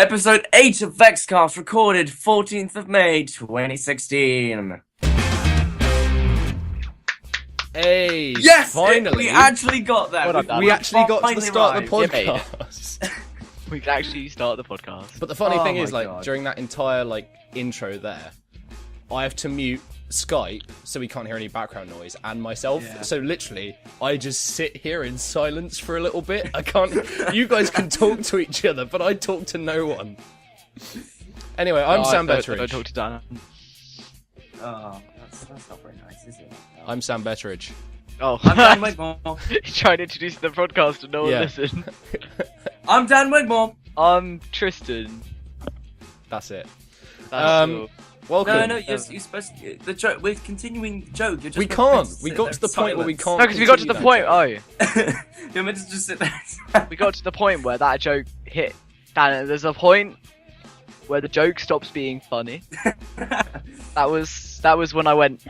Episode 8 of VecsCast, recorded 14th of May, 2016. Hey, Yes! finally. We actually got that. We actually got to the start of the Yeah, podcast. We can actually start the podcast. But the funny thing Oh is, my like, God. during that entire, like, intro there, I have to mute Skype so we can't hear any background noise and myself. Yeah. So literally, I just sit here in silence for a little bit. I can't. You guys can talk to each other, but I talk to no one. Anyway, I'm Sam Betteridge. I talk to Dan. Oh, that's not very nice, is it? No. I'm Sam Betteridge. Oh, I'm Dan Wigmore. You're trying to introduce the podcast and no one Yeah. listen. I'm Dan Wigmore. I'm Tristan. That's it. That's all. Welcome. No, you're supposed to. The joke. We're continuing the joke. You're just We meant can't. to We sit got there to the in point where we silence. can't. No, because we got to the point. Oh, You're meant to just sit there. we got to the point where that joke hit. Dan, there's a point where the joke stops being funny. That was when I went.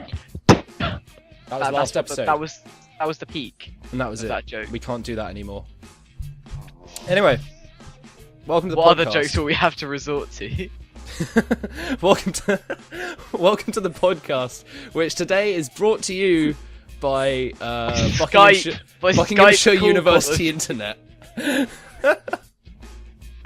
That was last episode. That was the peak. And that was it. That joke. We can't do that anymore. Anyway, welcome to the What podcast. other jokes will we have to resort to? welcome to the podcast, which today is brought to you by Buckinghamshire Skype call University callers. Internet.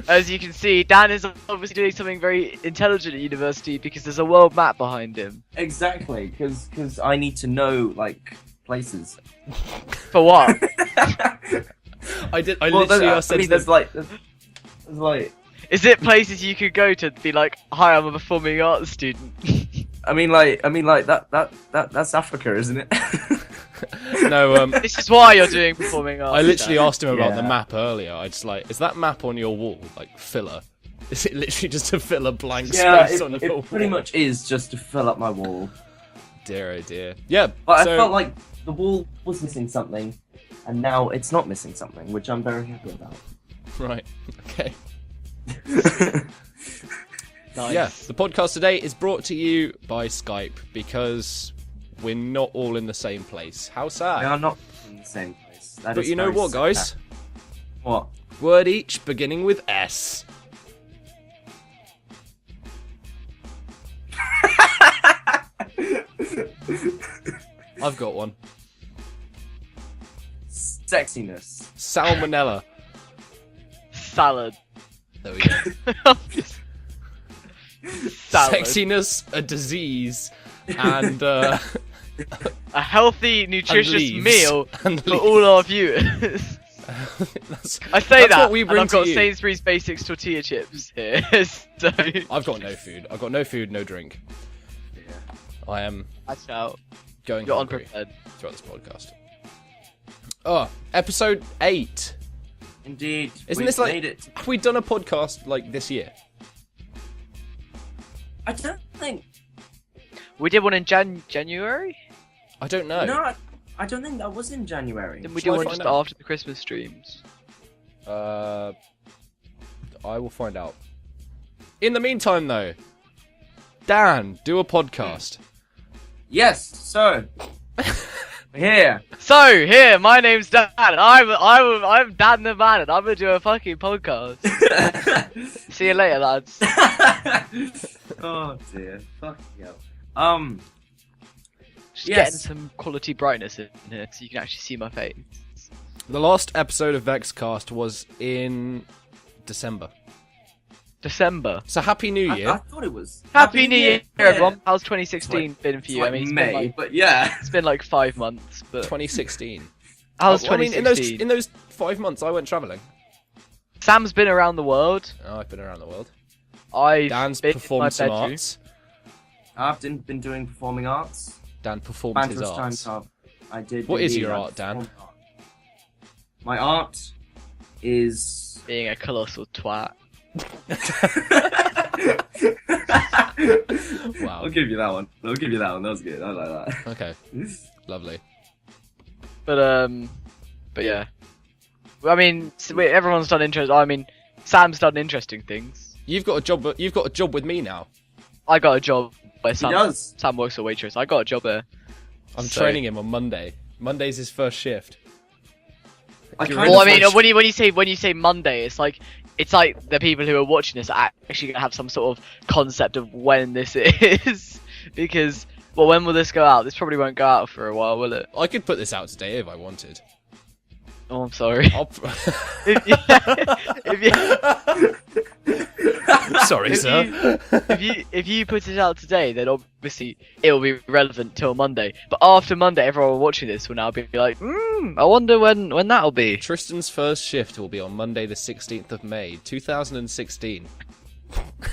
As you can see, Dan is obviously doing something very intelligent at university because there's a world map behind him. Exactly, because I need to know like places. For what? I literally asked him. there's like. Is it places you could go to be like, "Hi, I'm a performing arts student"? I mean, that's Africa, isn't it? No, This is why you're doing performing arts. I literally Dan. asked him about the Yeah. map earlier. I just like, is that map on your wall like filler? Is it literally just to fill a blank Yeah, space on your wall? it pretty much is just to fill up my wall. Dear, oh dear. Yeah, But so I felt like the wall was missing something, and now it's not missing something, which I'm very happy about. right, okay. Nice. Yeah, the podcast today is brought to you by Skype because we're not all in the same place. How We sad. are not in the same place. That But is you know very what, sad. guys? What? Word each beginning with S. I've got one. Sexiness. Salmonella. Salad. There we go. Salad. Sexiness, a disease, and A healthy, nutritious leaves. meal And for leaves. all our viewers. that's, I say that's that, what we and bring I've to got you. Sainsbury's Basics tortilla chips here. So, I've got no food. I've got no food, no drink. I am watch out. going You're hungry unprepared. throughout this podcast. Oh, episode 8. Indeed. Isn't we've this like? made it. Have we done a podcast like this year? I don't think. We did one in January? I don't know. No, I don't think that was in January. Then we Shall did I one find just out? after the Christmas streams. I will find out. In the meantime, though, Dan, do a podcast. Yes. So. Here. So here, my name's Dan, and I'm Dan the Man, and I'm gonna do a fucking podcast. See you later, lads. Oh dear. Fucking hell. Just Yes. getting some quality brightness in here, so you can actually see my face. The last episode of VecsCast was in December. December. So happy New Year. I thought it was. Happy New Year, Yeah. everyone. How's 2016 been for It's you? like I mean, May, but yeah. it's been like 5 months, but 2016. how's I mean, 2016? in those 5 months, I went travelling. Sam's been around the world. Oh, I've been around the world. I've Dan's been in my performed some bedroom. arts. I've been doing performing arts. Dan performed his Banterous arts. Time Club. I did. What is indeed, your I art, Dan? performed art. My art is. Being a colossal twat. Wow. I'll give you that one. That was good. I like that. Okay, lovely. But yeah. I mean, everyone's done interesting. I mean, Sam's done interesting things. You've got a job. You've got a job with me now. I got a job where He does. Sam works a waitress. I got a job there. I'm So- training him on Monday. Monday's his first shift. I Get kind rid Well, of I mean, my- when you say Monday, it's like it's like the people who are watching this are actually gonna have some sort of concept of when this is, because well, when will this go out? This probably won't go out for a while, will it? I could put this out today if I wanted. Oh, I'm sorry. Sorry, sir. If you put it out today, then obviously it will be relevant till Monday. But after Monday, everyone watching this will now be like, I wonder when that'll be. Tristan's first shift will be on Monday the 16th of May, 2016.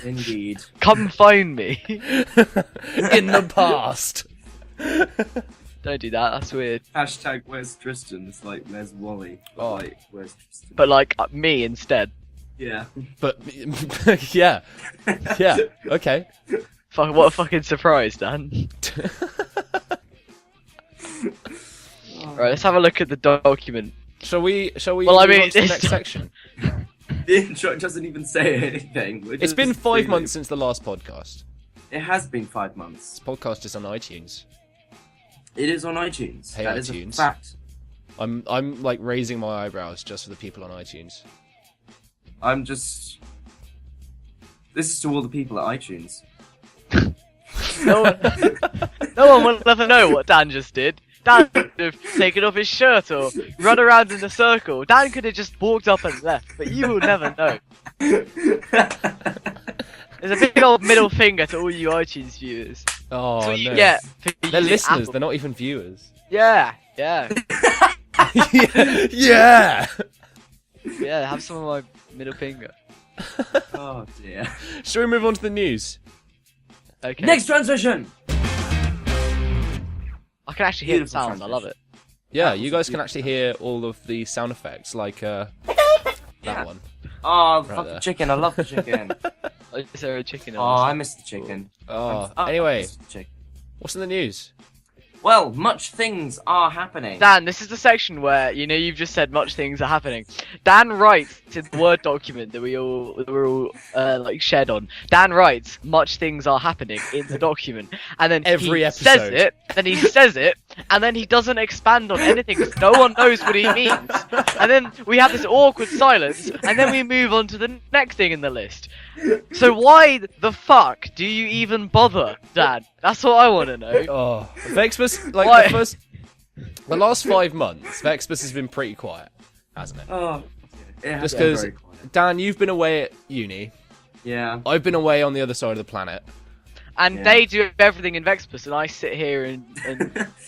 Indeed. Come find me. In the past. Don't do that. That's weird. Hashtag where's Tristan? It's like where's Wally? Oh. Like where's Tristan? But like me instead. Yeah. But yeah, okay. Fuck! What a fucking surprise, Dan. Right, let's have a look at the document. Shall we? Well, I move mean, on to the next section? The intro doesn't even say anything. It's been 5 months since the last podcast. It has been 5 months. This podcast is on iTunes. It is on iTunes. Hey, that iTunes. is a fact. I'm like raising my eyebrows just for the people on iTunes. I'm just. This is to all the people at iTunes. No one will ever know what Dan just did. Dan could have taken off his shirt or run around in a circle. Dan could have just walked up and left, but you will never know. There's a big old middle finger to all you iTunes viewers. Oh That's what no! you get for They're using listeners. Apple. They're not even viewers. Yeah. Yeah. Yeah, have some of my middle finger. Oh dear. Shall we move on to the news? Okay. Next transition! I can actually hear the Beautiful sound, I love it. Yeah, That you was guys can beautiful. actually hear all of the sound effects, like that Yeah. one. Oh, Right fuck there. the chicken. I love the chicken. Is there a chicken in Oh, this? I miss the chicken. Oh, I anyway, miss the chicken. what's in the news? Well, much things are happening. Dan, this is the section where, you know, you've just said much things are happening. Dan writes in the Word document that we're all like shared on. Dan writes, much things are happening in the document. And then Every he episode. says it, then he says it, and then he doesn't expand on anything because no one knows what he means. And then we have this awkward silence, and then we move on to the next thing in the list. So why the fuck do you even bother, Dan? That's what I want to know. Oh, Vecspass, like Why? the last 5 months, Vecspass has been pretty quiet, hasn't it? Oh, it has Just been because, very quiet. Dan, you've been away at uni. Yeah. I've been away on the other side of the planet. And Yeah. they do everything in Vecspass, and I sit here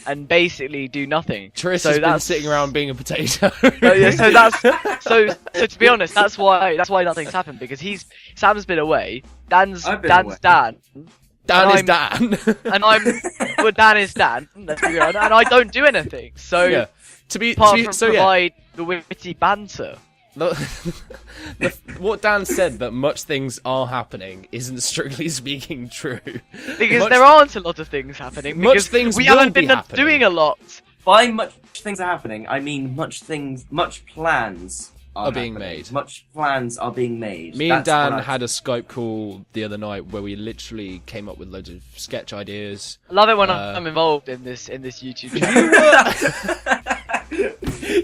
and basically do nothing. Tris So has been that's- sitting around being a potato. So, yeah, so that's so to be honest, that's why nothing's happened because Sam's been away. Dan's I've been away. Dan, Dan is and Dan. and well, Dan is Dan. Let's be real, and I don't do anything. So yeah. To be apart from so yeah. provide the witty banter. What Dan said that much things are happening isn't strictly speaking true. Because Much- there aren't a lot of things happening. Much Because things we will haven't be been happening. doing a lot. By much things are happening, I mean much plans Are being happening. made. Much plans are being made. Me and That's what Dan I- had a Skype call the other night where we literally came up with loads of sketch ideas. I love it when Uh, I'm involved in this YouTube channel.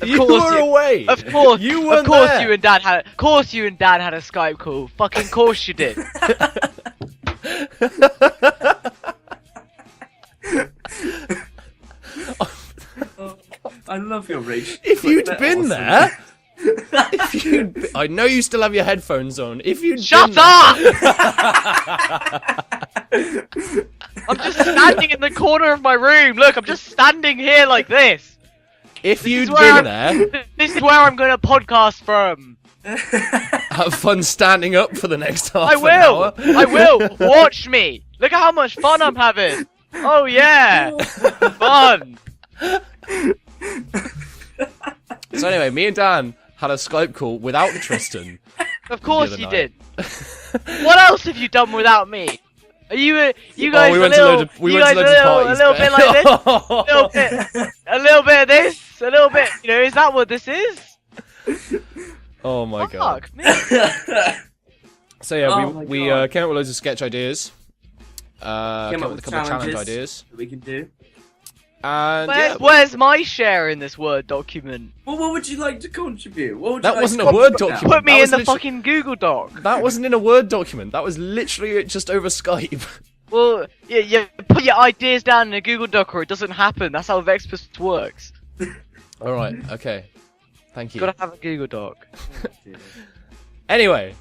You course were you- away. Of course, You of weren't course there. you and Dan had. Of course you and Dan had a Skype call. Fucking course you did. I love your rage. If you'd They're been awesome. there, if you'd be- I know you still have your headphones on. If you'd Shut been up! I'm just standing in the corner of my room. Look, I'm just standing here like this. if you'd where been I'm- there, This is where I'm gonna podcast from. have fun standing up for the next half I an will. hour. I will. Watch me. Look at how much fun I'm having. Oh yeah, fun. So anyway, me and Dan had a Skype call without Tristan. Of course other you night. did. What else have you done without me? Are you you guys we a went little, to we you went to guys loads of a parties. little bit like this? this. A little bit of this, a little bit. You know, is that what this is? Oh my god. Fuck me. So yeah, Oh my we God. came up with loads of sketch ideas. Came Came up with a couple of challenge challenges ideas. that we can do. And Where's my share in this Word document? Well, what would you like to contribute? What would That you like wasn't to a Word contribute document. now? Put me That in was the literally- fucking Google Doc. that wasn't in a Word document. That was literally just over Skype. Well, yeah, put your ideas down in a Google Doc or it doesn't happen. That's how Vecspass works. All right. Okay. Thank you. Gotta have a Google Doc. Anyway,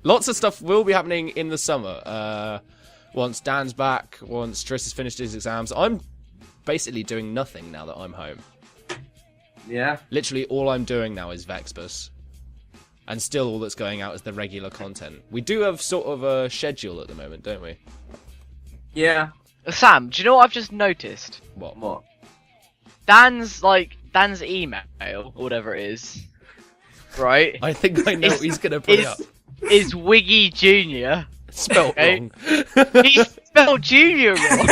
lots of stuff will be happening in the summer. Once Dan's back, once Triss has finished his exams, I'm basically doing nothing now that I'm home. Yeah. Literally, all I'm doing now is Vecspass. And still all that's going out is the regular content. We do have sort of a schedule at the moment, don't we? Yeah. Sam, do you know what I've just noticed? What? What? Dan's email, or whatever it is, right? I think I know what he's going to put up. Is Wiggy Jr. Spelled Okay. wrong. He spelled Junior wrong.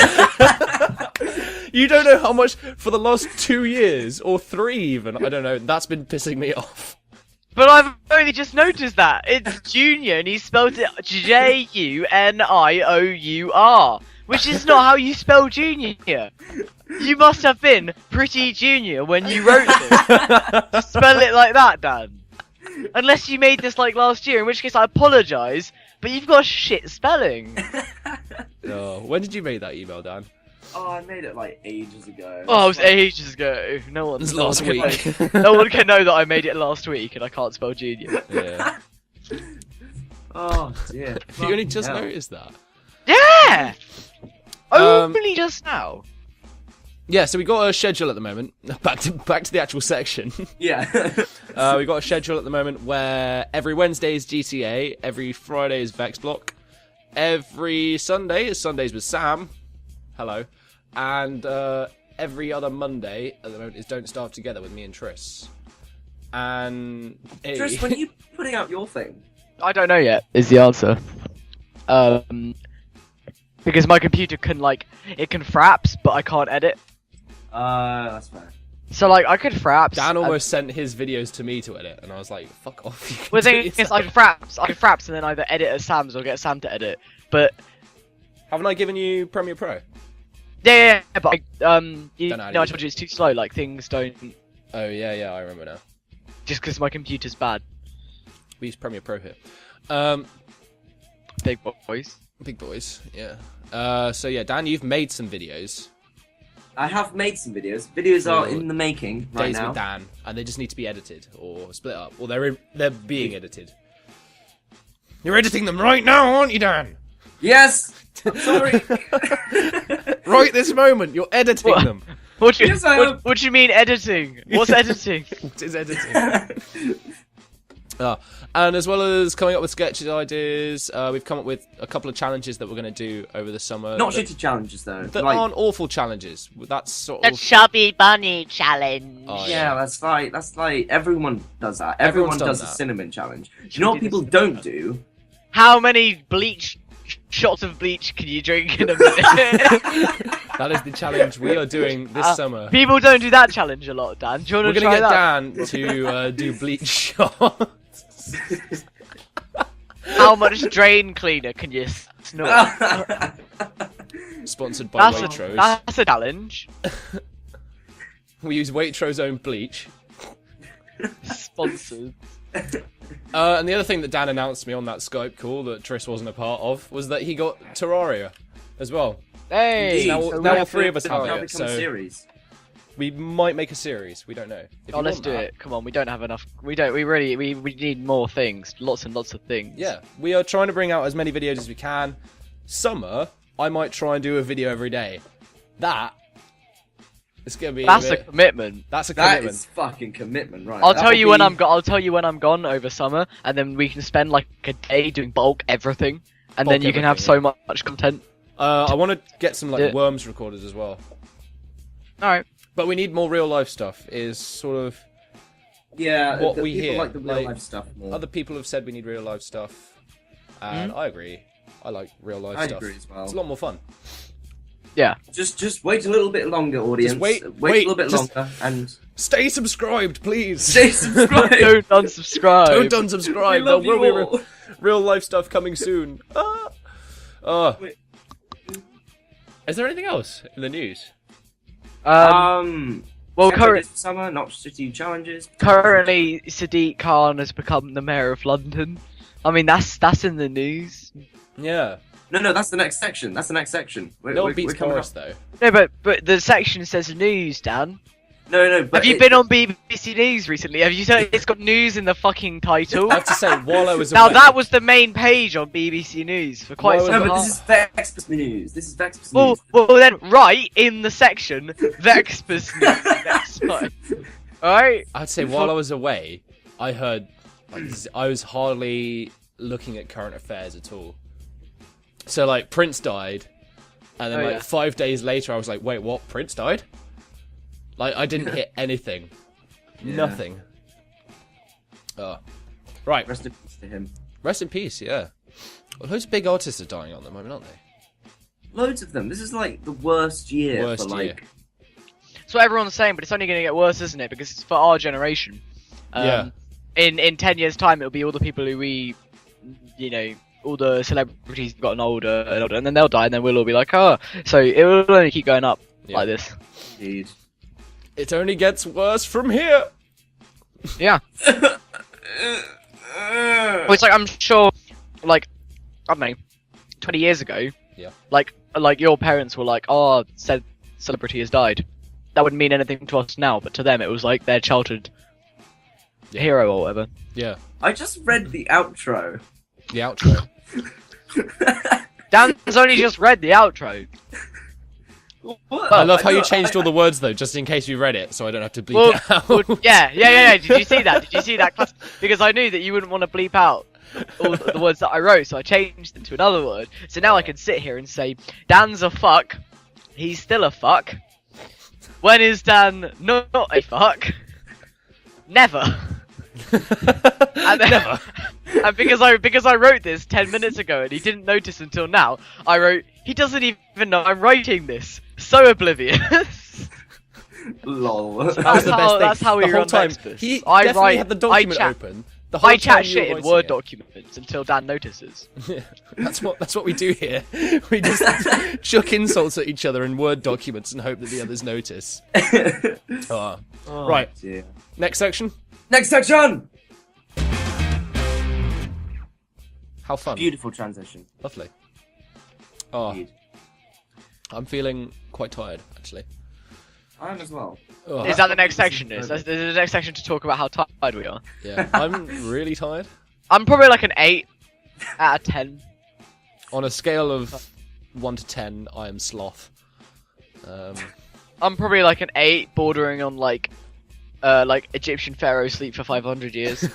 You don't know how much, for the last 2 years, or 3 even, I don't know, that's been pissing me off. But I've only just noticed that. It's Junior, and he spelled it Junior, which is not how you spell Junior. You must have been pretty junior when you wrote this. To spell it like that, Dan. Unless you made this like last year, in which case I apologise, but you've got shit spelling. Oh, when did you make that email, Dan? Oh, I made it like ages ago. Oh, it was ages ago. No one. It was no last one can week. know- no one can know that I made it last week, and I can't spell junior. Yeah. Oh dear. You only just Fucking hell. noticed that. Yeah. Um, Only just now. Yeah, so we got a schedule at the moment. Back to the actual section. Yeah. We got a schedule at the moment where every Wednesday is GTA, every Friday is Vex Block, every Sunday is Sundays with Sam. Hello. And every other Monday at the moment is Don't Starve Together with me and Triss. And Trish, when are you putting out your thing? I don't know yet. Is the answer. Because my computer can it can fraps, but I can't edit. That's fair. So like I could fraps. Dan almost sent his videos to me to edit, and I was like, "Fuck off." You can Well, the do it thing is, yourself." I could fraps, and then either edit as Sam's or get Sam to edit. But Haven't I given you Premiere Pro? yeah, but you Don't know how to know, I use told you it's too slow. Like things don't Oh yeah, I remember now. just because my computer's bad. We use Premiere Pro here. Big boys. Big boys, yeah. So yeah, Dan, you've made some videos. I have made some videos. Videos are in the making right Days now. with Dan, and they just need to be edited or split up, or they're being edited. You're editing them right now, aren't you, Dan? Yes. I'm sorry. Right this moment, you're editing What? them. What do you Yes, I am. what do you mean editing? What's editing? It is editing. And as well as coming up with sketch ideas, we've come up with a couple of challenges that we're going to do over the summer. Not that, shitty challenges though. that like, aren't awful challenges. That's sort The of. chubby bunny challenge. Oh, yeah, that's like everyone does that. Everyone's Everyone done does a that. cinnamon challenge. Do you know what people don't do? How many shots of bleach can you drink in a minute? That is the challenge we are doing this summer. People don't do that challenge a lot, Dan. Do you We're want to going to try get that? Dan to do bleach shots. How much drain cleaner can you snort? Sponsored by That's Waitrose. that's a challenge. We use Waitrose own bleach. Sponsored. And the other thing that Dan announced to me on that Skype call that Triss wasn't a part of was that he got Terraria as well. Hey. Now- So now we all three of us to have now it, become a so- series. We might make a series. We don't know. If Oh, you let's want do that- it. Come on, we don't have enough. We need more things. Lots and lots of things. Yeah, we are trying to bring out as many videos as we can. Summer, I might try and do a video every day. That is gonna be. That's a commitment. That's a That commitment. is fucking commitment, right? I'll That tell will you when be- I'm I'll tell you when I'm gone over summer, and then we can spend like a day doing bulk everything, and Bulk then you can have everything, so much content. I want to get some like Yeah. worms recorded as well. All right. But we need more real life stuff. Is sort of Yeah, what the we people hear, like the real like, life stuff more. other people have said we need real life stuff, and I agree. I like real life I stuff. agree as well. It's a lot more fun. Yeah. Just wait a little bit longer, audience. wait, a little bit just- longer and Stay subscribed, please. stay subscribed. Don't unsubscribe. Don't unsubscribe. We love There will you be all. real life stuff coming soon. Wait. Is there anything else in the news? Well, Central summer, not city challenges. currently Sadiq Khan has become the mayor of London. I mean, that's in the news. Yeah. No, that's the next section. That's the next section. No one beats coming Boris, up. though. No, but the section says news, Dan. No, but Have you been on BBC News recently? Have you seen it's got news in the fucking title? I have to say, while I was Now away, that was the main page on BBC News for quite Well, some No, but time. this is Vecspass news. This is Vecspass Well, news. well, then, right in the section, Vecspass News. That's fine. Alright? I'd say while I was away, I heard I was hardly looking at current affairs at all. So like Prince died, and then Oh, like yeah. 5 days later, I was like, wait, what? Prince died? Like I didn't hit anything, Yeah. nothing. Oh, right. Rest in peace to him. Rest in peace. Yeah. Well, loads of big artists are dying at the moment, aren't they? Loads of them. This is like the worst year Worst for like. year. That's what everyone's saying, but it's only going to get worse, isn't it? Because it's for our generation. Yeah. In 10 years' time, it'll be all the people who we, all the celebrities have gotten older and older, and then they'll die, and then we'll all be like, oh. So it will only keep going up Yeah. like this. Indeed. It only gets worse from here. Yeah. Well, it's like, I'm sure, like, I don't know, 20 years ago, Yeah. like your parents were like, oh, said celebrity has died. That wouldn't mean anything to us now, but to them it was like their childhood hero or whatever. Yeah. I just read the outro. The outro. Dan's only just read the outro. What? I love how you know, changed all the words though, just in case you read it, so I don't have to bleep Well, it out. well, yeah. Did you see that? Did you see that? Because I knew that you wouldn't want to bleep out all the words that I wrote, so I changed them to another word. So now I can sit here and say, Dan's a fuck. He's still a fuck. When is Dan not a fuck? Never. And then, Never. And because I wrote this 10 minutes ago and he didn't notice until now, I wrote, he doesn't even know I'm writing this. So oblivious. Lol. That was the best thing. That's how we the whole run time. Vecspass. He I definitely write- had the document I chat- open. The whole I chat time you shit were in writing Word it. documents until Dan notices. That's what we do here. We just chuck insults at each other in Word documents and hope that the others notice. Oh. Oh, Right. dear. Next section. Next section. How fun. Beautiful transition. Lovely. Oh, Indeed. I'm feeling quite tired actually. I am as well. Oh, Is that the next section? Is the next section to talk about how tired we are? yeah, I'm really tired. I'm probably like an 8 out of 10. On a scale of 1 to 10, I am sloth. I'm probably like an 8, bordering on like Egyptian pharaohs sleep for 500 years.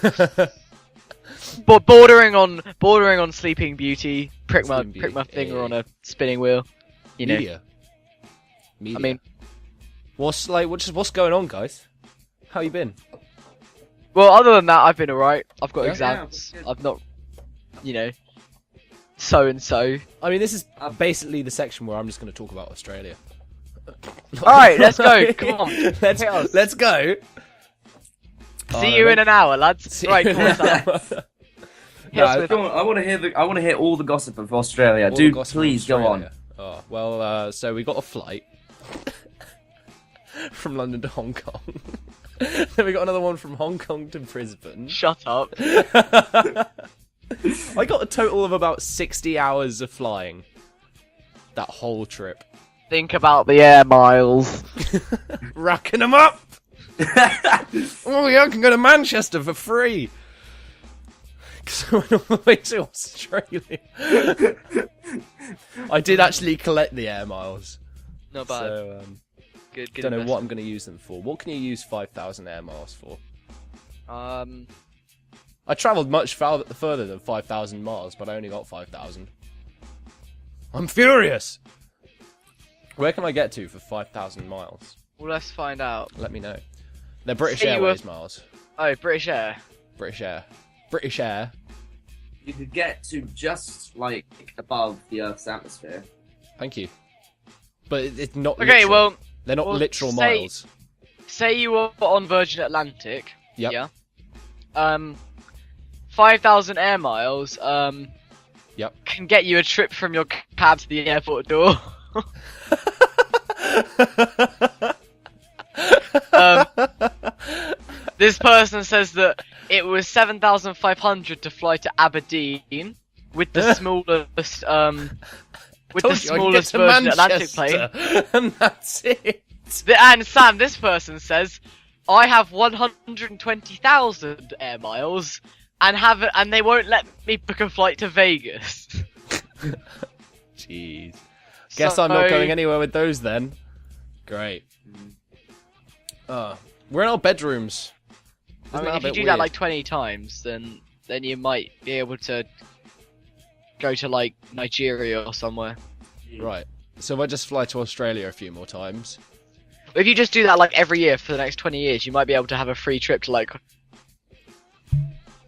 But bordering on Sleeping Beauty, prick my Sleeping Beauty, finger yeah. on a spinning wheel. You know, Media. I mean, what's going on, guys? How you been? well, other than that, I've been alright. I've got Yeah? exams. Yeah, good. I've not, so and so. I mean, this is basically the section where I'm just going to talk about Australia. Alright, let's go. Come on. Hit us. let's go. See you in an hour, lads. See Right, you come on, in an Sam. hour. Hit us with- I want to hear all the gossip of Australia. All the Dude, gossip please from go on. Australia. Oh, well, so we got a flight from London to Hong Kong. Then we got another one from Hong Kong to Brisbane. Shut up. I got a total of about 60 hours of flying. That whole trip. Think about the air miles. Racking them up! Oh yeah, I can go to Manchester for free! Because I went all the way to Australia. I did actually collect the air miles. Not bad. So, Good. don't know what I'm going to use them for. What can you use 5,000 air miles for? I travelled much further than 5,000 miles, but I only got 5,000. I'm furious! Where can I get to for 5,000 miles? Well, let's find out. Let me know. They're British Say you were- Airways miles. Oh, British Air. British Air. British Air. You could get to just like above the Earth's atmosphere. Thank you. But it's not Okay, literal. well, They're not well, literal say- miles. say you were on Virgin Atlantic. Yep. Yeah. 5,000 air miles. Yep. Can get you a trip from your cab to the airport door. This person says that it was 7,500 to fly to Aberdeen with the smallest version Atlantic plane. And that's it. And Sam, this person says, I have 120,000 air miles and they won't let me book a flight to Vegas. Jeez. Guess I'm not going anywhere with those then. Great. We're in our bedrooms. I mean, if you do that like 20 times, then you might be able to go to like Nigeria or somewhere. Right. So if I just fly to Australia a few more times. If you just do that like every year for the next 20 years, you might be able to have a free trip to like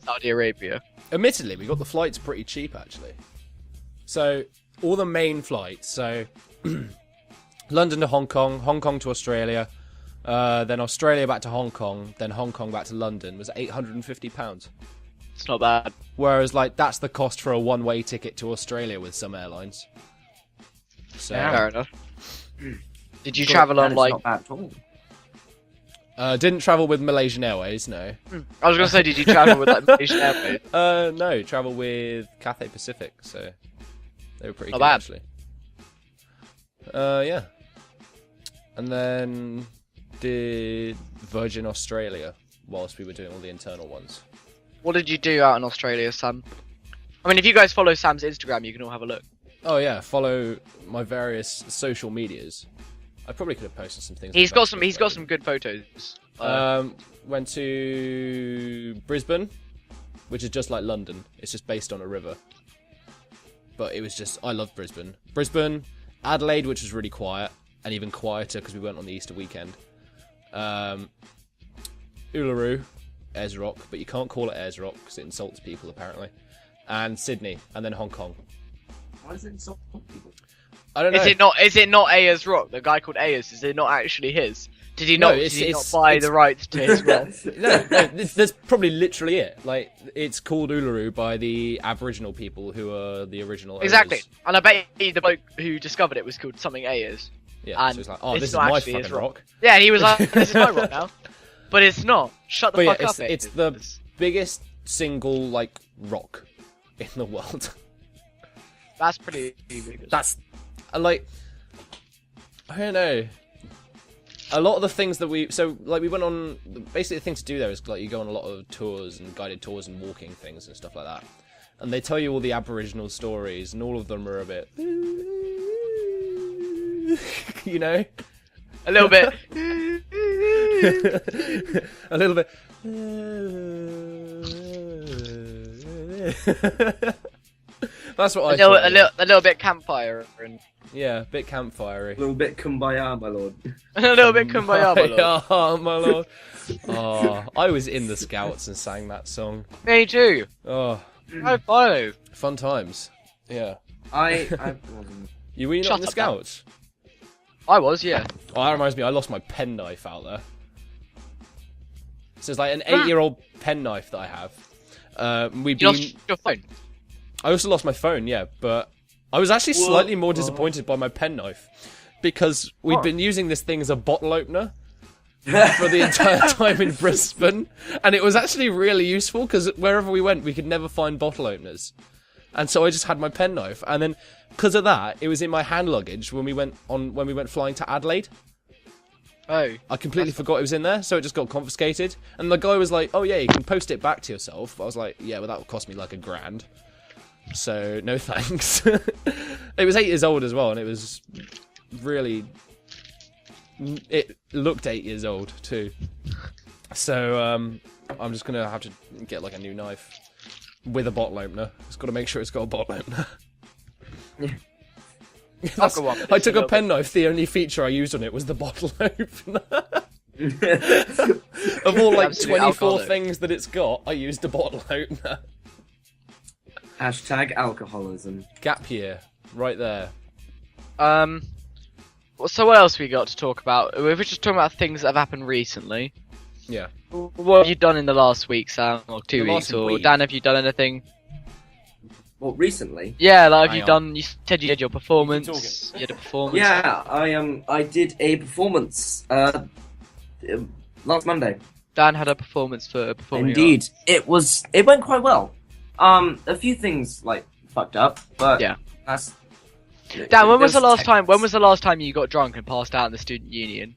Saudi Arabia. Admittedly, we got the flights pretty cheap actually. So all the main flights, so London to Hong Kong, Hong Kong to Australia, then Australia back to Hong Kong, then Hong Kong back to London was £850. It's not bad. Whereas, like, that's the cost for a one-way ticket to Australia with some airlines. So, fair enough. Did you travel on like? Not bad at all. Didn't travel with Malaysian Airways, no. I was gonna say, did you travel with like Malaysian Airways? No, travel with Cathay Pacific, so they were pretty Not good bad. actually. Yeah. And then did Virgin Australia whilst we were doing all the internal ones. What did you do out in Australia, Sam? I mean, if you guys follow Sam's Instagram, you can all have a look. Oh yeah, follow my various social medias. I probably could have posted some things. He's got some good photos. Went to Brisbane, which is just like London. It's just based on a river. But it was just, I love Brisbane. Brisbane, Adelaide, which was really quiet, and even quieter because we went on the Easter weekend. Uluru, Ayers Rock, but you can't call it Ayers Rock because it insults people apparently. And Sydney, and then Hong Kong. Why does it insult people? I don't know. Is it not Ayers Rock? The guy called Ayers, is it not actually his? Did he not? No, did he not buy the rights to his rock? No, that's probably literally it. Like, it's called Uluru by the Aboriginal people who are the original owners. Exactly. And I bet the bloke who discovered it was called something Ayers. Yeah, And so it's like, oh, it's this is not my actually his fucking rock. Yeah, and he was like, this is my rock now. But it's not. Shut the But fuck yeah, up. it's the biggest single, like, rock in the world. That's pretty big. That's, like, I don't know. A lot of the things that we went on, basically the thing to do there is, like, you go on a lot of tours and guided tours and walking things and stuff like that. And they tell you all the Aboriginal stories, and all of them are a bit, you know? A little bit. A little bit. That's what I thought. A little bit campfire and Yeah, a bit campfirey. A little bit kumbaya, my lord. a little bit kumbaya, my lord. Oh, my lord. Oh, I was in the Scouts and sang that song. Me too. Oh, High five. fun times. Yeah. I wasn't. You were not Shut in the up, Dan. Scouts? I was, yeah. Oh, that reminds me, I lost my penknife out there. So it's like an 8-year-old penknife that I have. You lost your phone. I also lost my phone, yeah, but I was actually slightly more disappointed by my penknife because we'd been using this thing as a bottle opener for the entire time in Brisbane, and it was actually really useful because wherever we went, we could never find bottle openers, and so I just had my penknife, and then because of that, it was in my hand luggage when we went flying to Adelaide. Oh. I completely forgot it was in there, so it just got confiscated, and the guy was like, "Oh yeah, you can post it back to yourself." I was like, "Yeah, well that would cost me like $1,000." So, no thanks. It was 8 years old as well, and it was really... It looked 8 years old, too. So, I'm just going to have to get, like, a new knife with a bottle opener. Just got to make sure it's got a bottle opener. I took a penknife, the only feature I used on it was the bottle opener. Of all, like, 24 things that it's got, I used the bottle opener. Hashtag alcoholism. Gap year, right there. So what else we got to talk about? We were just talking about things that have happened recently. Yeah. What have you done in the last week, Sam? Or 2 The weeks? last Or week? Dan, have you done anything? What, recently? Yeah, like have Hang you on. done? You said you did your performance. You had a performance. Yeah, I did a performance. last Monday. Dan had a performance for performing. Indeed, it went quite well. A few things like fucked up, but Yeah. that's. Dan, when was the last techniques. time? When was the last time you got drunk and passed out in the student union?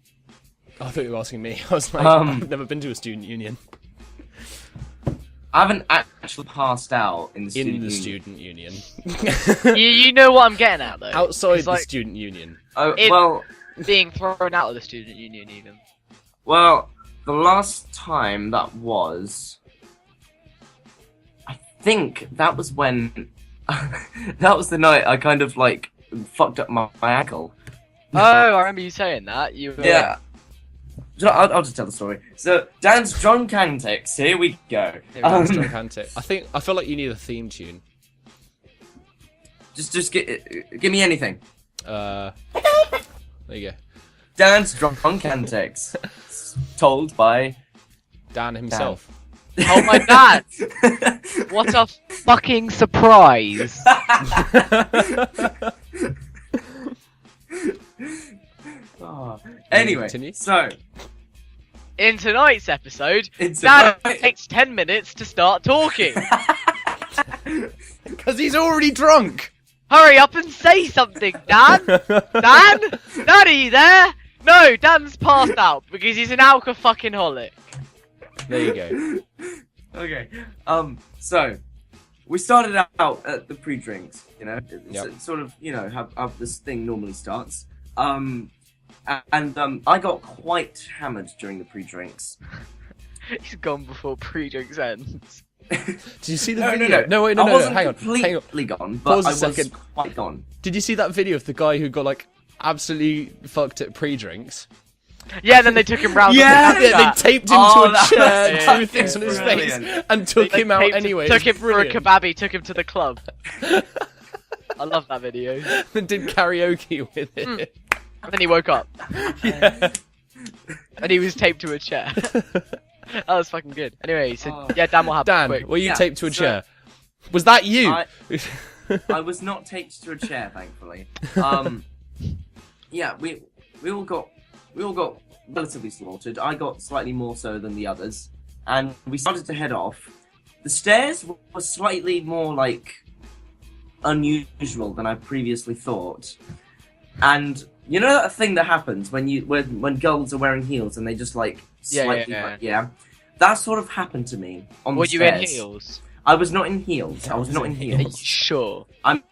I thought you were asking me. I was like, I've never been to a student union. I haven't actually passed out in the student union. Student union. you know what I'm getting at though. Outside It's the like student union. Oh It- well, being thrown out of the student union even. well, the last time that was, I think that was when, that was the night I kind of like fucked up my ankle. Oh, I remember you saying that. You were, Yeah. I'll just tell the story. So, Dan's drunk antics. Here we go. Dan's drunk antic. I feel like you need a theme tune. Just give me anything. There you go. Dan's drunk antics. Told by Dan himself. Oh my god! What a fucking surprise! Oh. Anyway, Continue. so In tonight's episode, it's Dan takes 10 minutes to start talking. Because he's already drunk! Hurry up and say something, Dan! Dan? Dan, are you there? No, Dan's passed out because he's an alcoholic. There you go. Okay. So we started out at the pre-drinks. You know, Yep. it's sort of how this thing normally starts. I got quite hammered during the pre-drinks. He's gone before pre-drinks ends. Did you see the No, video? no. Wait, I no, wasn't hang on. completely gone, but Pause a I was second. quite gone. Did you see that video of the guy who got like absolutely fucked at pre-drinks? Yeah, and then they took him round. Yeah, the Yeah, they taped him Oh, to a that chair, was two things on his brilliant. face, and took him out anyway. Took him It's for a brilliant. kebabi, took him to the club. I love that video. And did karaoke with it. And then he woke up. Yeah. And he was taped to a chair. That was fucking good. Anyway, so yeah, Dan, what happened? Dan, Quick. were you Yeah, taped to a so- chair? Was that you? I was not taped to a chair, thankfully. Yeah, we all got relatively slaughtered. I got slightly more so than the others, and we started to head off. The stairs were slightly more like unusual than I previously thought, and you know that thing that happens when girls are wearing heels and they just like slightly Yeah. That sort of happened to me on Were the you stairs. in heels? I was not in heels. I was not in Are you heels. sure? I'm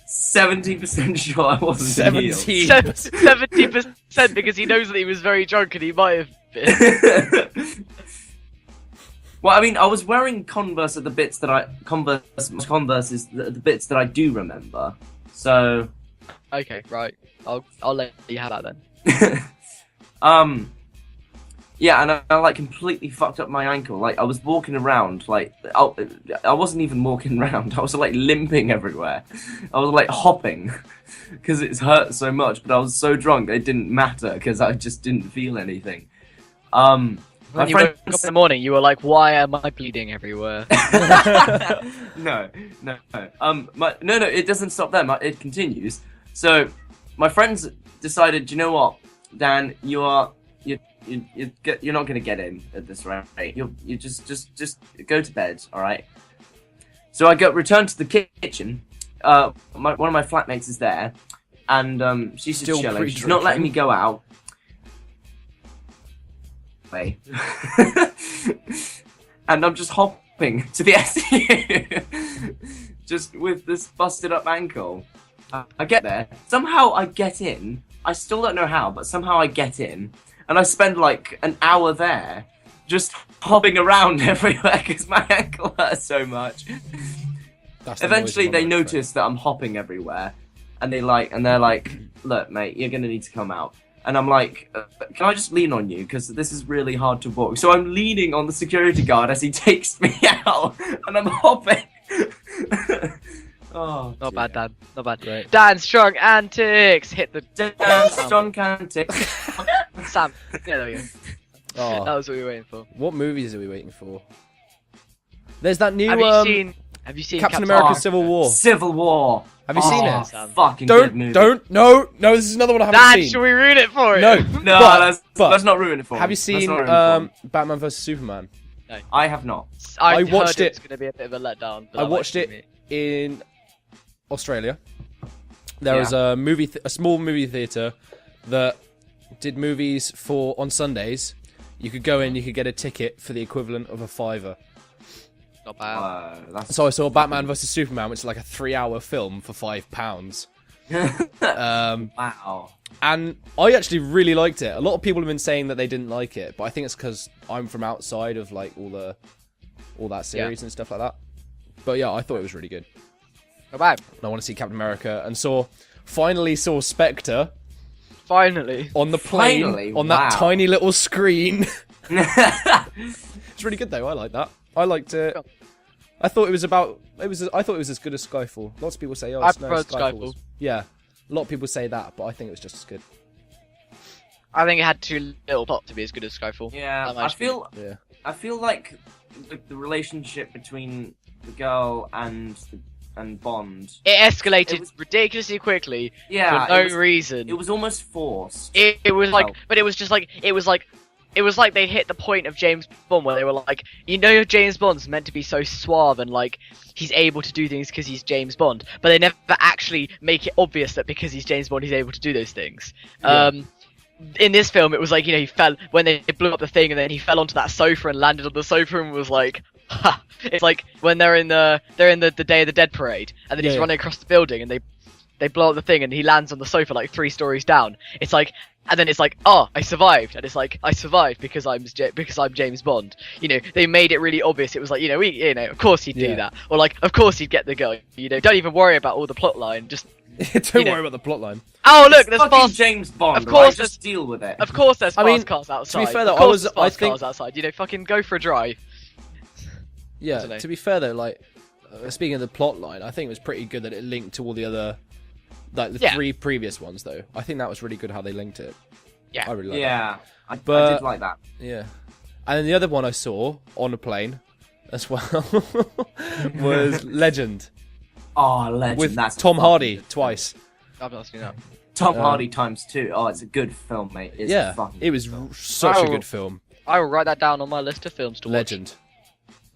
70% sure I wasn't in heels. 70% because he knows that he was very drunk and he might have been. Well, I mean, I was wearing Converse at the bits that Converse is the bits that I do remember. So, Okay, right. I'll let you have that then. yeah, and I like completely fucked up my ankle. Like I was walking around, like I wasn't even walking around. I was like limping everywhere. I was like hopping because it's hurt so much. But I was so drunk it didn't matter because I just didn't feel anything. When My you friend woke up in the morning, you were like, "Why am I bleeding everywhere?" no. No, it doesn't stop there. It continues. So, my friends decided, you know what, Dan, you're not gonna get in at this rate. You just go to bed, all right? So I returned to the kitchen. One of my flatmates is there, and she's Still just chilling. She's pre-drinking. not letting me go out. And I'm just hopping to the SU, just with this busted up ankle. I get there. Somehow I get in. I still don't know how, but somehow I get in. And I spend like an hour there, just hopping around everywhere because my ankle hurts so much. That's the Eventually noise they of my notice that I'm hopping everywhere. And they're like, look mate, you're gonna need to come out. And I'm like, can I just lean on you? Because this is really hard to walk. So I'm leaning on the security guard as he takes me out. And I'm hopping. Oh, Not bad, Dan. Not bad. Great. Dan, strong antics. Hit the Dance, John Cantic. Sam. Yeah, there we go. Oh, That was what we were waiting for. what movies are we waiting for? There's that new Have you seen? Have you seen Captain America: Oh, Civil War. Civil War. Have you seen it? Fucking good movie. No, this is another one I haven't Dan, seen. should we ruin it for No, him? No, but let's not ruin it for him. have you Let's seen not ruin it for him. Batman vs Superman? I have not. I watched heard it- It's going to be a bit of a letdown. but I that watched might it be me. in Australia. There was a a small movie theater that did movies on Sundays. You could go in, you could get a ticket for the equivalent of a $5. Not bad. So I saw Batman vs Superman, which is like a 3-hour film for £5. Wow. And I actually really liked it. A lot of people have been saying that they didn't like it, but I think it's because I'm from outside of like all that series and stuff like that. But yeah, I thought it was really good. Not bad. And I want to see Captain America, and finally saw Spectre Finally. on the plane Finally? on that Wow. tiny little screen. It's really good though. I like that. I liked it. I thought it was I thought it was as good as Skyfall. Lots of people say, "Oh, I no, preferred Skyfall." Skyfall. Yeah, a lot of people say that, but I think it was just as good. I think it had too little plot to be as good as Skyfall. Yeah, That I might feel Yeah. like the relationship between the girl and Bond. It escalated It was- ridiculously quickly Yeah, for no it was, reason. It was almost forced. It was like, Oh. but it was just like, it was like they hit the point of James Bond where they were like, James Bond's meant to be so suave and like he's able to do things because he's James Bond, but they never actually make it obvious that because he's James Bond he's able to do those things. Yeah. In this film, it was like he fell when they blew up the thing, and then he fell onto that sofa and landed on the sofa and was like, ha! It's like when they're in the Day of the Dead parade, and then he's Yeah. running across the building, and they blow up the thing, and he lands on the sofa like 3 stories down. It's like, and then it's like, oh, I survived, and it's like I survived because I'm James Bond. They made it really obvious. It was like, of course he'd do Yeah. that, or like, of course he'd get the girl. Don't even worry about all the plot line. Just Don't worry about the plotline. oh look, It's there's fucking fast. James Bond. Of course right? Just deal with it. Of course, there's fast I mean, cars outside. fair though, of course I was- there's I fast think- cars outside. Fucking go for a drive. Yeah. Dunno. To be fair though, like speaking of the plotline, I think it was pretty good that it linked to all the other, like the Yeah. 3 previous ones. Though I think that was really good how they linked it. Yeah. I really liked Yeah, I But- did like that. that. Yeah. And then the other one I saw on a plane as well was Legend Oh, legend. with That's Tom fucking Hardy good. twice. I've not seen that. Tom Hardy times 2. Oh, it's a good film, mate. It's a Yeah, fucking it was good film. such a Oh. good film. I will write that down on my list of films to watch. Legend.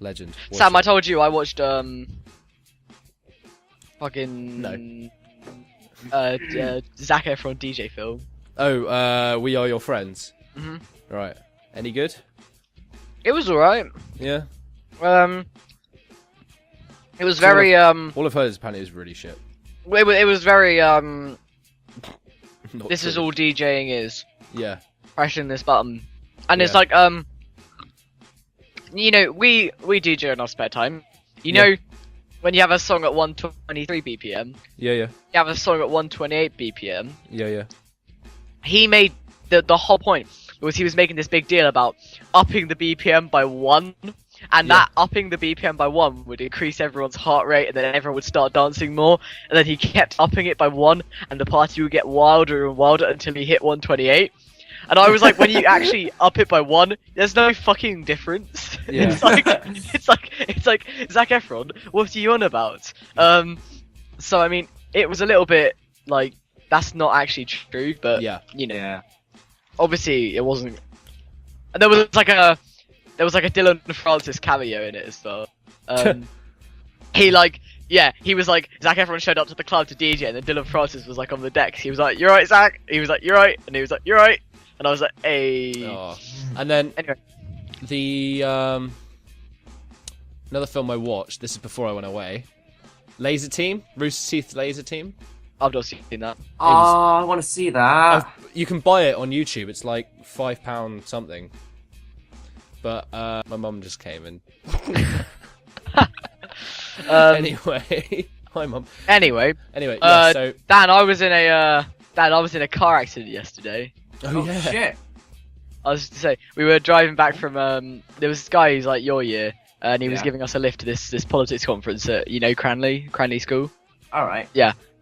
Watch Sam, I it. told you I watched fucking No. Zac Efron DJ film. Oh, We Are Your Friends. Mhm. Right. Any good? It was alright. Yeah. It was very All of hers apparently is really shit. It was very Not This is true. all DJing is. Yeah. Pressing this button, and it's Yeah. like we DJ in our spare time. Yeah. When you have a song at 123 BPM, Yeah. you have a song at 128 BPM. Yeah. He made the whole point was he was making this big deal about upping the BPM by 1, and Yeah. that upping the BPM by 1 would increase everyone's heart rate, and then everyone would start dancing more. And then he kept upping it by 1, and the party would get wilder and wilder until he hit 128. And I was like, when you actually up it by 1, there's no fucking difference. Yeah. It's like Zac Efron. What are you on about? So I mean, it was a little bit like that's not actually true, but Yeah. yeah. Obviously it wasn't. And there was like a Dylan Francis cameo in it as well. He was like Zac Efron showed up to the club to DJ, and then Dylan Francis was like on the decks. He was like, "You're right, Zac." He was like, "You're right," and he was like, "You're right," and I was like, "Hey." Oh. And then Anyway, the another film I watched. This is before I went away. Laser Team, Rooster Teeth Laser Team. I've not seen that. Oh, I want to see that. You can buy it on YouTube. It's like £5 something. But my mum just came and anyway, hi mum. Anyway, Anyway, yeah. So Dan, I was in a car accident yesterday. Oh, yeah. shit. I was just to say, we were driving back from there was this guy who's like your year, and he was Yeah. giving us a lift to this politics conference at Cranley School. All right.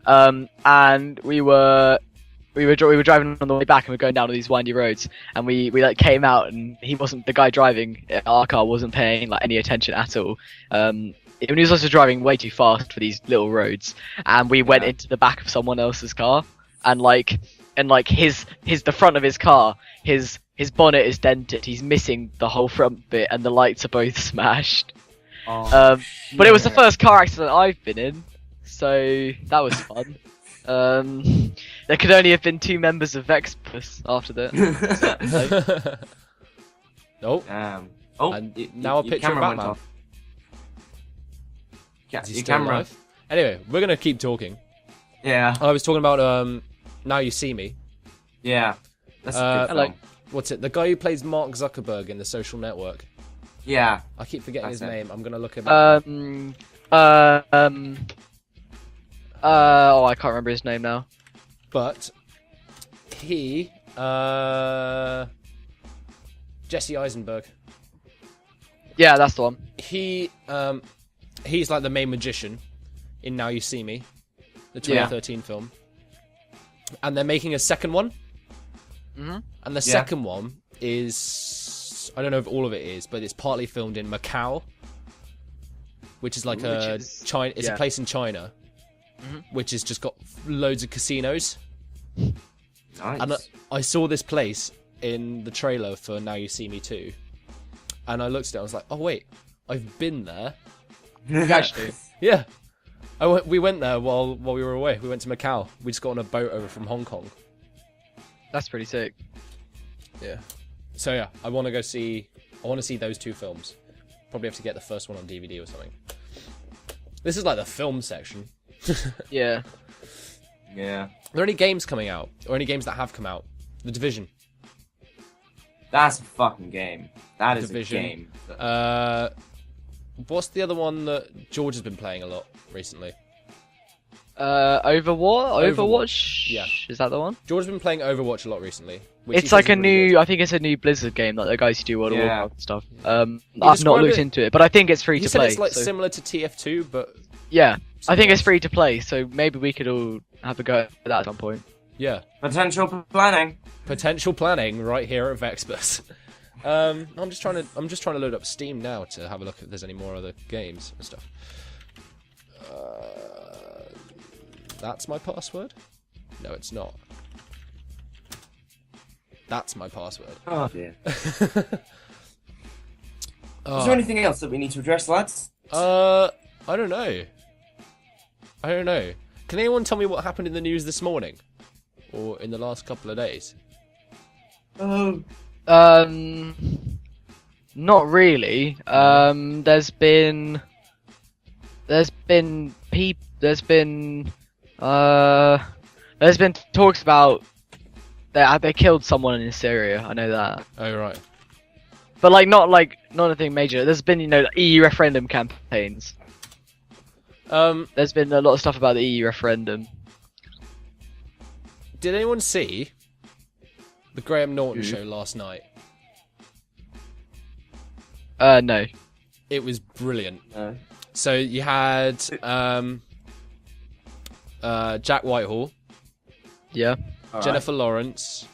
And we were driving on the way back, and we are going down all these windy roads, and we like came out, and the guy driving our car wasn't paying like any attention at all. he was also driving way too fast for these little roads, and we went Yeah. into the back of someone else's car, and the front of his car, his bonnet is dented. He's missing the whole front bit, and the lights are both smashed. Oh, But it was the shit. first car accident I've been in, so that was fun. There could only have been 2 members of Vecspass after that. Nope. Damn. Oh, And y- now a your picture of camera went Batman. off. Yeah, Is he your still camera. alive? Anyway, we're gonna keep talking. Yeah, I was talking about Now You See Me. yeah. That's a good Hello. film. What's it? The guy who plays Mark Zuckerberg in The Social Network. Yeah. I keep forgetting That's his it. name. I'm gonna look him up. I can't remember his name now. But he, Jesse Eisenberg. Yeah, that's the one. He's like the main magician in Now You See Me, the Yeah. 2013 film. And they're making a second one. Mhm. And the second one is, I don't know if all of it is, but it's partly filmed in Macau, which is like China. It's a place in China, which has just got loads of casinos. Nice. And I saw this place in the trailer for Now You See Me 2, and I looked at it. I was like, oh wait, I've been there. Actually, Yeah, we went there while we were away. We went to Macau. We just got on a boat over from Hong Kong. that's pretty sick. Yeah. So yeah, I want to see those 2 films. Probably have to get the first one on DVD or something. This is like the film section. Yeah. Yeah. Are there any games coming out, or any games that have come out? The Division. That's a fucking game. That is Division. a game. What's the other one that George has been playing a lot recently? Overwatch? Yeah. Is that the one? George has been playing Overwatch a lot recently. Which he It's like says a is really new, good. I think it's a new Blizzard game, like the guys who do World of Yeah. Warcraft and stuff. I've described not looked it- into it, but I think it's free He to said play. it's like so- similar to TF2, but Yeah, I think it's else. free to play, so maybe we could all have a go at that at some point. yeah, Potential planning. potential planning right here at Vecspass. I'm just trying to load up Steam now to have a look if there's any more other games and stuff. That's my password? No, it's not. That's my password. Oh dear. Oh. Is there anything else that we need to address, lads? I don't know. Can anyone tell me what happened in the news this morning? Or in the last couple of days? Oh. Not really. There's been talks about they killed someone in Syria. I know that, Oh, right. but not anything major. There's been EU referendum campaigns. There's been a lot of stuff about the EU referendum. Did anyone see the Graham Norton show last night? No. It was brilliant. No. So you had Jack Whitehall, Yeah. All Jennifer Lawrence,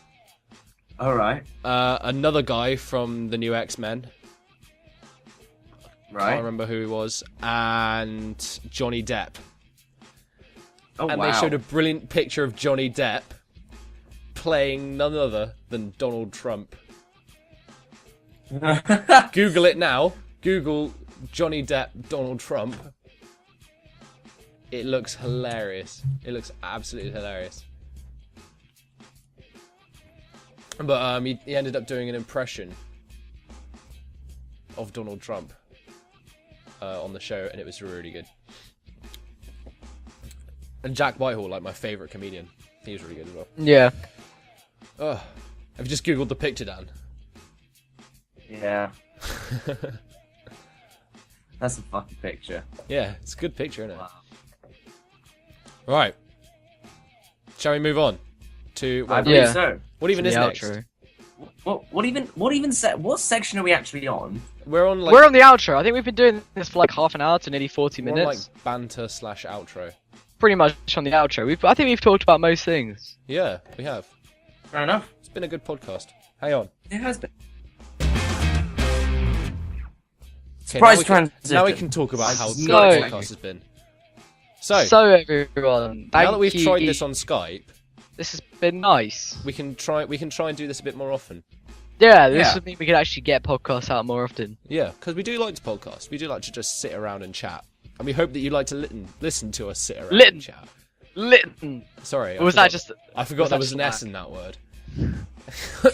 Right. All right. another guy from the new X-Men. Can't Right. remember who he was, and Johnny Depp. Oh And wow. they showed a brilliant picture of Johnny Depp playing none other than Donald Trump. Google it now. Google Johnny Depp, Donald Trump. It looks hilarious. It looks absolutely hilarious. But he ended up doing an impression of Donald Trump on the show, and it was really good. And Jack Whitehall, like my favourite comedian, he was really good as well. Yeah. Oh, have you just googled the picture, Dan? Yeah. That's a fucking picture. Yeah, it's a good picture, isn't it? Wow. Right. Shall we move on to I believe Yeah. so. what even The is next? outro. What section are we actually on? We're on like We're on the outro. I think we've been doing this for like half an hour to nearly 40 we're on, minutes. like banter / outro. Pretty much on the outro. I think we've talked about most things. Yeah, we have. Fair enough. It's been a good podcast. Hang on. It has been. Surprise transition. Now we can talk about how So- good the podcast has been. So everyone, now that we've thank tried you. this on Skype, This has been nice. we can try and do this a bit more often. Yeah, this Yeah. would mean we could actually get podcasts out more often. Yeah, because we do like to podcast. We do like to just sit around and chat, and we hope that you like to listen to us sit around Litten. and chat. Litten. Sorry, Or was that just? I forgot was there that was an just S in that word.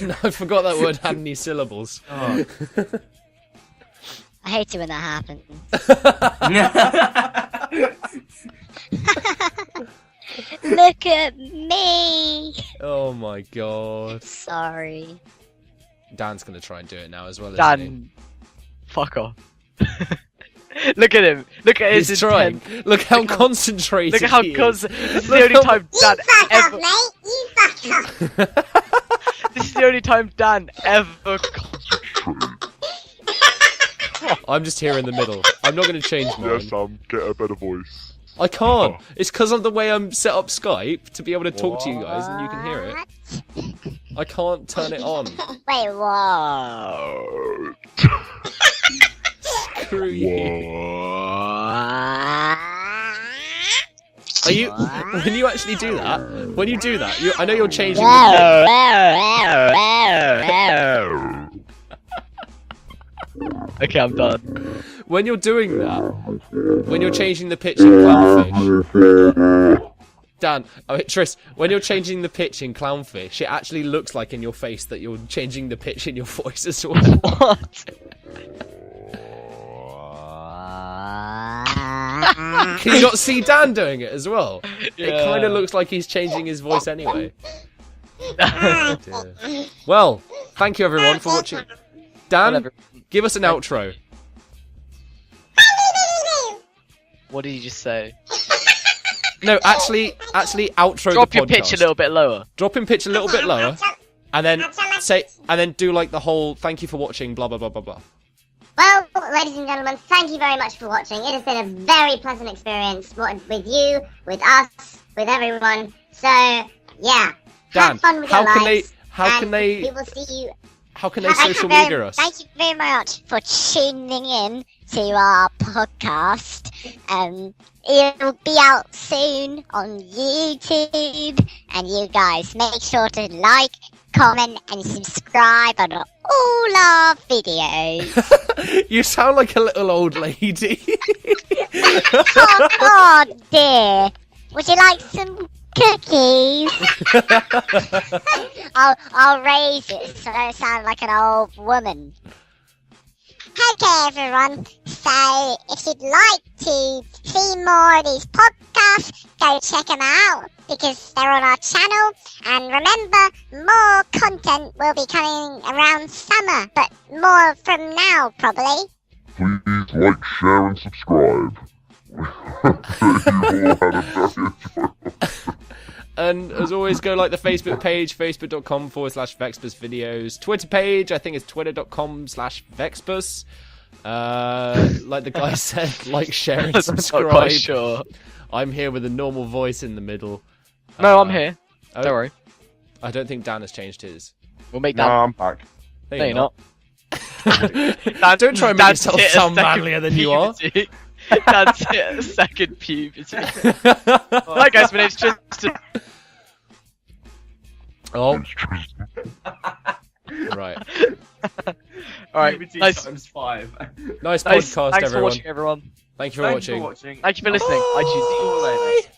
No, I forgot that word had any syllables. Oh. I hate it when that happens. Look at me! Oh my god. Sorry. Dan's gonna try and do it now as well. Isn't he? Dan, fuck off. Look at him. Look at his He's trying. intent. Look how Look how- concentrated Look at how he is. this is the Look only how- time Dan ever. mate! You fuck off! This is the only time Dan ever. I'm just here in the middle. I'm not going to change mine. Yes, get a better voice. I can't. It's because of the way I'm set up Skype to be able to talk to you guys and you can hear it. I can't turn it on. Wait, what? Screw you. What? Are you? When you actually do that, I know you're changing. Okay, I'm done. When you're doing that, when you're changing the pitch in Clownfish, Dan, Tris, when you're changing the pitch in Clownfish, it actually looks like in your face that you're changing the pitch in your voice as well. What? Can you not see Dan doing it as well? It Yeah. kind of looks like he's changing his voice anyway. Well, thank you everyone for watching. Dan, Whatever. give us an outro. What did you just say? No, actually, outro Drop the your podcast. pitch a little bit lower. Drop in pitch a little bit lower, and then do like the whole thank you for watching, blah blah blah blah blah. Well, ladies and gentlemen, thank you very much for watching. It has been a very pleasant experience with you, with us, with everyone. So, yeah, Dan, have fun with how your can lives. they We will see you. how can they social media us? Thank you very much for tuning in to our podcast. It'll be out soon on YouTube, and you guys make sure to like, comment, and subscribe on all our videos. You sound like a little old lady. Oh dear! Would you like some cookies? I'll raise it so I don't sound like an old woman. Okay, everyone. So, if you'd like to see more of these podcasts, go check them out because they're on our channel. And remember, more content will be coming around summer, but more from now, probably. Please like, share, and subscribe. You've all had a very enjoyable. And as always, go like the Facebook page, facebook.com/Vecspass videos. Twitter page, I think it's twitter.com/Vecspass. Like the guy said, like, share, and I'm subscribe. not quite sure. I'm here with a normal voice in the middle. No, I'm here. oh, Don't worry. I don't think Dan has changed his. We'll make that. Nah, I'm back. No, No, you're not. Don't try and make Dan's yourself hit a sound second manlier than you are. puberty. Dan's hit a second puberty. Hi guys, my name's Tristan. Oh, It's Tristan. right. Alright, Puberty nice. times 5. Nice Nice. podcast, Thanks for everyone. watching, everyone. Thank you for Thanks watching. for watching. Thank you for listening. See you all later.